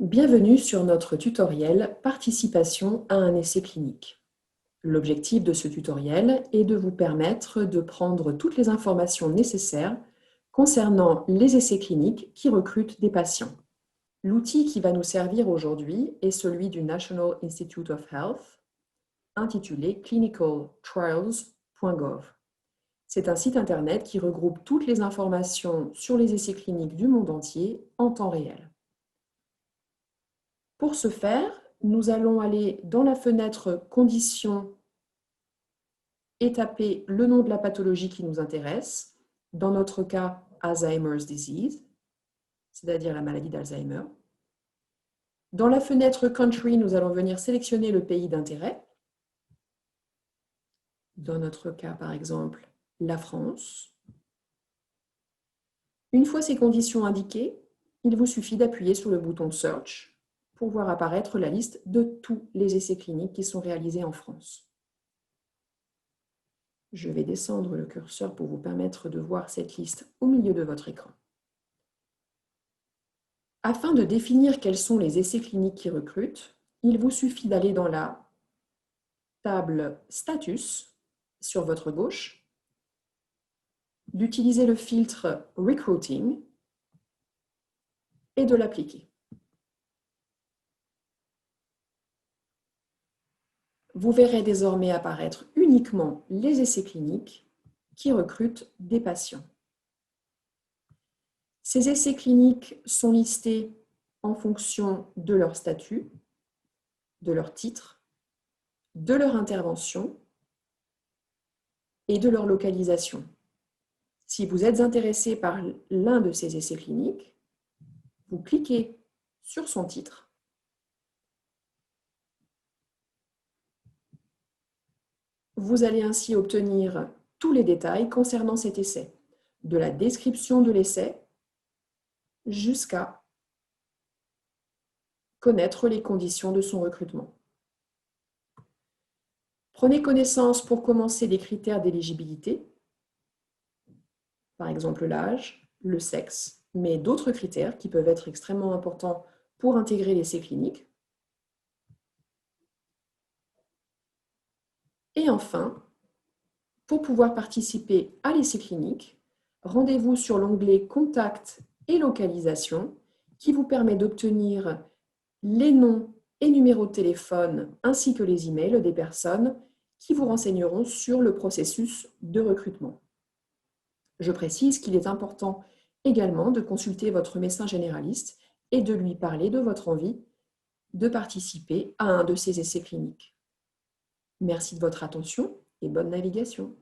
Bienvenue sur notre tutoriel Participation à un essai clinique. L'objectif de ce tutoriel est de vous permettre de prendre toutes les informations nécessaires concernant les essais cliniques qui recrutent des patients. L'outil qui va nous servir aujourd'hui est celui du National Institute of Health, intitulé clinicaltrials.gov. C'est un site internet qui regroupe toutes les informations sur les essais cliniques du monde entier en temps réel. Pour ce faire, nous allons aller dans la fenêtre Conditions et taper le nom de la pathologie qui nous intéresse, dans notre cas Alzheimer's disease, c'est-à-dire la maladie d'Alzheimer. Dans la fenêtre Country, nous allons venir sélectionner le pays d'intérêt. Dans notre cas, par exemple, la France. Une fois ces conditions indiquées, il vous suffit d'appuyer sur le bouton Search pour voir apparaître la liste de tous les essais cliniques qui sont réalisés en France. Je vais descendre le curseur pour vous permettre de voir cette liste au milieu de votre écran. Afin de définir quels sont les essais cliniques qui recrutent, il vous suffit d'aller dans la table Status sur votre gauche, d'utiliser le filtre Recruiting et de l'appliquer. Vous verrez désormais apparaître uniquement les essais cliniques qui recrutent des patients. Ces essais cliniques sont listés en fonction de leur statut, de leur titre, de leur intervention et de leur localisation. Si vous êtes intéressé par l'un de ces essais cliniques, vous cliquez sur son titre. Vous allez ainsi obtenir tous les détails concernant cet essai, de la description de l'essai jusqu'à connaître les conditions de son recrutement. Prenez connaissance pour commencer des critères d'éligibilité, par exemple l'âge, le sexe, mais d'autres critères qui peuvent être extrêmement importants pour intégrer l'essai clinique. Et enfin, pour pouvoir participer à l'essai clinique, rendez-vous sur l'onglet Contact et localisation qui vous permet d'obtenir les noms et numéros de téléphone ainsi que les emails des personnes qui vous renseigneront sur le processus de recrutement. Je précise qu'il est important également de consulter votre médecin généraliste et de lui parler de votre envie de participer à un de ces essais cliniques. Merci de votre attention et bonne navigation.